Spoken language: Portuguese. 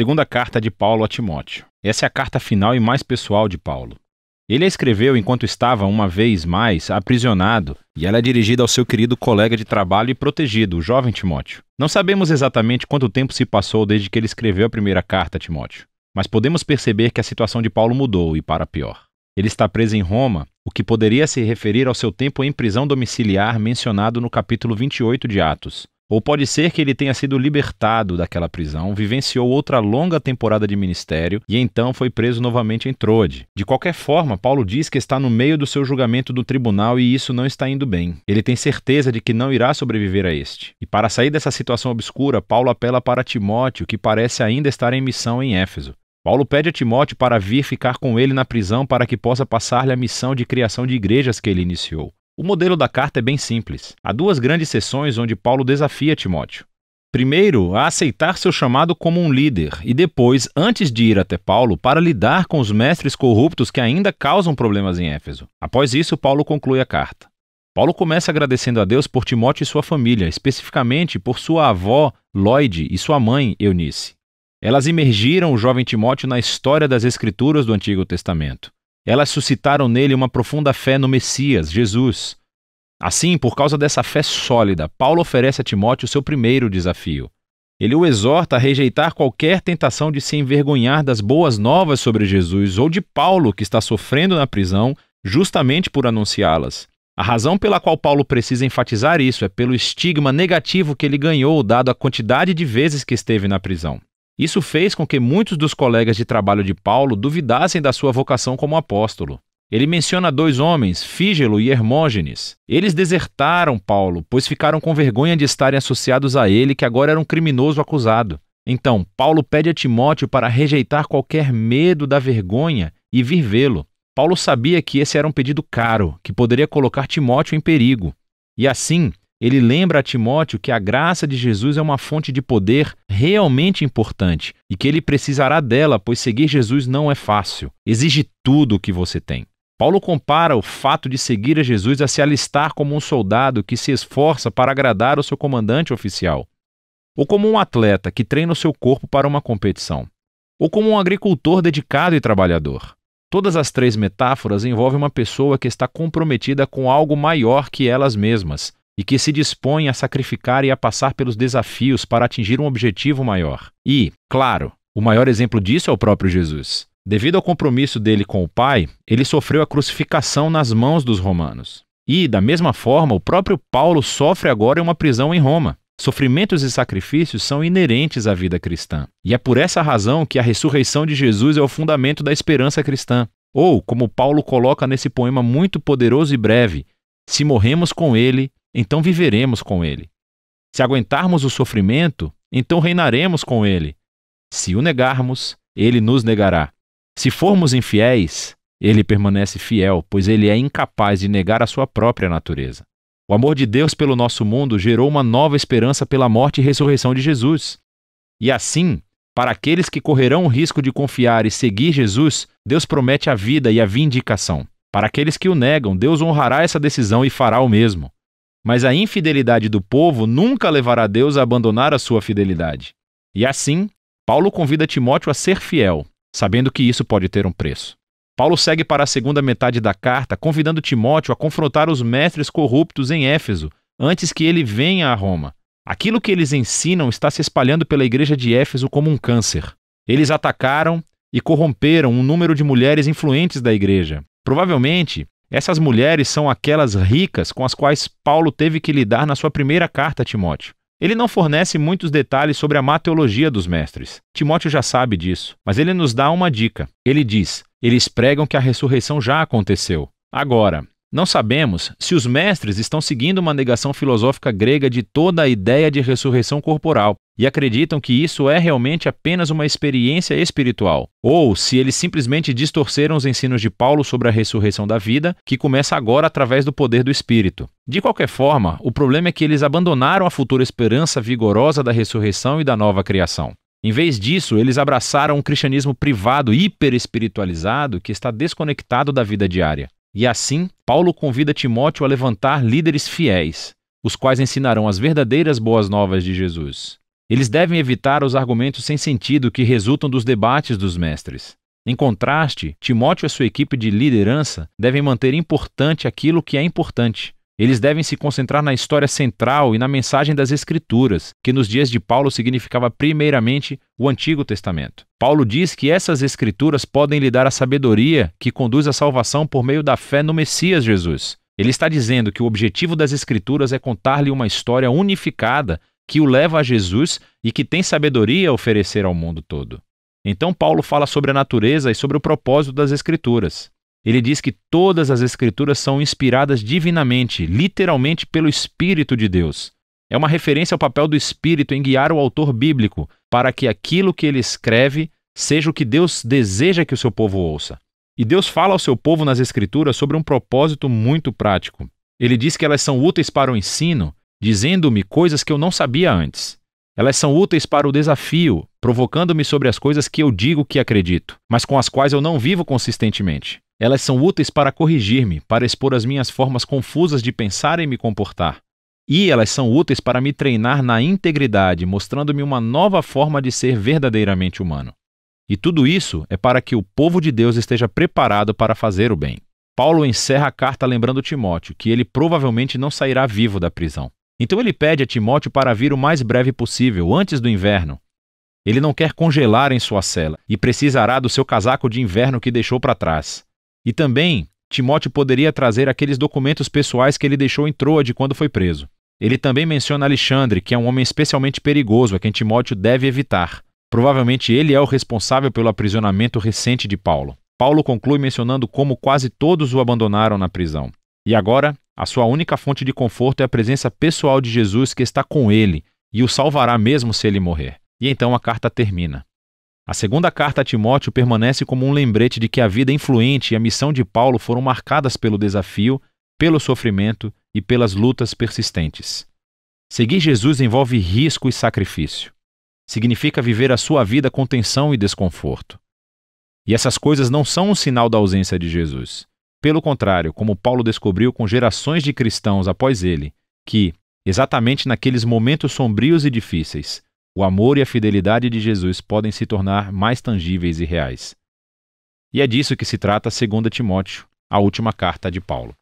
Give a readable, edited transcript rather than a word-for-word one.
Segunda carta de Paulo a Timóteo. Essa é a carta final e mais pessoal de Paulo. Ele a escreveu enquanto estava, uma vez mais, aprisionado, e ela é dirigida ao seu querido colega de trabalho e protegido, o jovem Timóteo. Não sabemos exatamente quanto tempo se passou desde que ele escreveu a primeira carta a Timóteo, mas podemos perceber que a situação de Paulo mudou e para pior. Ele está preso em Roma, o que poderia se referir ao seu tempo em prisão domiciliar mencionado no capítulo 28 de Atos. Ou pode ser que ele tenha sido libertado daquela prisão, vivenciou outra longa temporada de ministério e então foi preso novamente em Troade. De qualquer forma, Paulo diz que está no meio do seu julgamento do tribunal e isso não está indo bem. Ele tem certeza de que não irá sobreviver a este. E para sair dessa situação obscura, Paulo apela para Timóteo, que parece ainda estar em missão em Éfeso. Paulo pede a Timóteo para vir ficar com ele na prisão para que possa passar-lhe a missão de criação de igrejas que ele iniciou. O modelo da carta é bem simples. Há duas grandes sessões onde Paulo desafia Timóteo. Primeiro, a aceitar seu chamado como um líder e depois, antes de ir até Paulo, para lidar com os mestres corruptos que ainda causam problemas em Éfeso. Após isso, Paulo conclui a carta. Paulo começa agradecendo a Deus por Timóteo e sua família, especificamente por sua avó, Lóide, e sua mãe, Eunice. Elas imergiram o jovem Timóteo na história das Escrituras do Antigo Testamento. Elas suscitaram nele uma profunda fé no Messias, Jesus. Assim, por causa dessa fé sólida, Paulo oferece a Timóteo seu primeiro desafio. Ele o exorta a rejeitar qualquer tentação de se envergonhar das boas novas sobre Jesus ou de Paulo, que está sofrendo na prisão, justamente por anunciá-las. A razão pela qual Paulo precisa enfatizar isso é pelo estigma negativo que ele ganhou, dado a quantidade de vezes que esteve na prisão. Isso fez com que muitos dos colegas de trabalho de Paulo duvidassem da sua vocação como apóstolo. Ele menciona dois homens, Fígelo e Hermógenes. Eles desertaram Paulo, pois ficaram com vergonha de estarem associados a ele, que agora era um criminoso acusado. Então, Paulo pede a Timóteo para rejeitar qualquer medo da vergonha e vir vê-lo. Paulo sabia que esse era um pedido caro, que poderia colocar Timóteo em perigo. E assim, ele lembra a Timóteo que a graça de Jesus é uma fonte de poder realmente importante e que ele precisará dela, pois seguir Jesus não é fácil. Exige tudo o que você tem. Paulo compara o fato de seguir a Jesus a se alistar como um soldado que se esforça para agradar o seu comandante oficial, ou como um atleta que treina o seu corpo para uma competição, ou como um agricultor dedicado e trabalhador. Todas as três metáforas envolvem uma pessoa que está comprometida com algo maior que elas mesmas, e que se dispõe a sacrificar e a passar pelos desafios para atingir um objetivo maior. E, claro, o maior exemplo disso é o próprio Jesus. Devido ao compromisso dele com o Pai, ele sofreu a crucificação nas mãos dos romanos. E, da mesma forma, o próprio Paulo sofre agora em uma prisão em Roma. Sofrimentos e sacrifícios são inerentes à vida cristã. E é por essa razão que a ressurreição de Jesus é o fundamento da esperança cristã. Ou, como Paulo coloca nesse poema muito poderoso e breve, se morremos com ele, então viveremos com ele. Se aguentarmos o sofrimento, então reinaremos com ele. Se o negarmos, ele nos negará. Se formos infiéis, ele permanece fiel, pois ele é incapaz de negar a sua própria natureza. O amor de Deus pelo nosso mundo gerou uma nova esperança pela morte e ressurreição de Jesus. E assim, para aqueles que correrão o risco de confiar e seguir Jesus, Deus promete a vida e a vindicação. Para aqueles que o negam, Deus honrará essa decisão e fará o mesmo. Mas a infidelidade do povo nunca levará Deus a abandonar a sua fidelidade. E assim, Paulo convida Timóteo a ser fiel, sabendo que isso pode ter um preço. Paulo segue para a segunda metade da carta, convidando Timóteo a confrontar os mestres corruptos em Éfeso, antes que ele venha a Roma. Aquilo que eles ensinam está se espalhando pela igreja de Éfeso como um câncer. Eles atacaram e corromperam um número de mulheres influentes da igreja. Provavelmente, essas mulheres são aquelas ricas com as quais Paulo teve que lidar na sua primeira carta a Timóteo. Ele não fornece muitos detalhes sobre a má teologia dos mestres. Timóteo já sabe disso, mas ele nos dá uma dica. Ele diz: eles pregam que a ressurreição já aconteceu. Agora, não sabemos se os mestres estão seguindo uma negação filosófica grega de toda a ideia de ressurreição corporal e acreditam que isso é realmente apenas uma experiência espiritual, ou se eles simplesmente distorceram os ensinos de Paulo sobre a ressurreição da vida, que começa agora através do poder do Espírito. De qualquer forma, o problema é que eles abandonaram a futura esperança vigorosa da ressurreição e da nova criação. Em vez disso, eles abraçaram um cristianismo privado hiperespiritualizado que está desconectado da vida diária. E assim, Paulo convida Timóteo a levantar líderes fiéis, os quais ensinarão as verdadeiras boas novas de Jesus. Eles devem evitar os argumentos sem sentido que resultam dos debates dos mestres. Em contraste, Timóteo e sua equipe de liderança devem manter importante aquilo que é importante. Eles devem se concentrar na história central e na mensagem das Escrituras, que nos dias de Paulo significava primeiramente o Antigo Testamento. Paulo diz que essas Escrituras podem lhe dar a sabedoria que conduz à salvação por meio da fé no Messias Jesus. Ele está dizendo que o objetivo das Escrituras é contar-lhe uma história unificada que o leva a Jesus e que tem sabedoria a oferecer ao mundo todo. Então Paulo fala sobre a natureza e sobre o propósito das Escrituras. Ele diz que todas as Escrituras são inspiradas divinamente, literalmente pelo Espírito de Deus. É uma referência ao papel do Espírito em guiar o autor bíblico para que aquilo que ele escreve seja o que Deus deseja que o seu povo ouça. E Deus fala ao seu povo nas Escrituras sobre um propósito muito prático. Ele diz que elas são úteis para o ensino, dizendo-me coisas que eu não sabia antes. Elas são úteis para o desafio, provocando-me sobre as coisas que eu digo que acredito, mas com as quais eu não vivo consistentemente. Elas são úteis para corrigir-me, para expor as minhas formas confusas de pensar e me comportar. E elas são úteis para me treinar na integridade, mostrando-me uma nova forma de ser verdadeiramente humano. E tudo isso é para que o povo de Deus esteja preparado para fazer o bem. Paulo encerra a carta lembrando Timóteo que ele provavelmente não sairá vivo da prisão. Então ele pede a Timóteo para vir o mais breve possível, antes do inverno. Ele não quer congelar em sua cela e precisará do seu casaco de inverno que deixou para trás. E também, Timóteo poderia trazer aqueles documentos pessoais que ele deixou em Troade quando foi preso. Ele também menciona Alexandre, que é um homem especialmente perigoso a quem Timóteo deve evitar. Provavelmente ele é o responsável pelo aprisionamento recente de Paulo. Paulo conclui mencionando como quase todos o abandonaram na prisão. E agora, a sua única fonte de conforto é a presença pessoal de Jesus que está com ele e o salvará mesmo se ele morrer. E então a carta termina. A segunda carta a Timóteo permanece como um lembrete de que a vida influente e a missão de Paulo foram marcadas pelo desafio, pelo sofrimento e pelas lutas persistentes. Seguir Jesus envolve risco e sacrifício. Significa viver a sua vida com tensão e desconforto. E essas coisas não são um sinal da ausência de Jesus. Pelo contrário, como Paulo descobriu com gerações de cristãos após ele, que, exatamente naqueles momentos sombrios e difíceis, o amor e a fidelidade de Jesus podem se tornar mais tangíveis e reais. E é disso que se trata 2 Timóteo, a última carta de Paulo.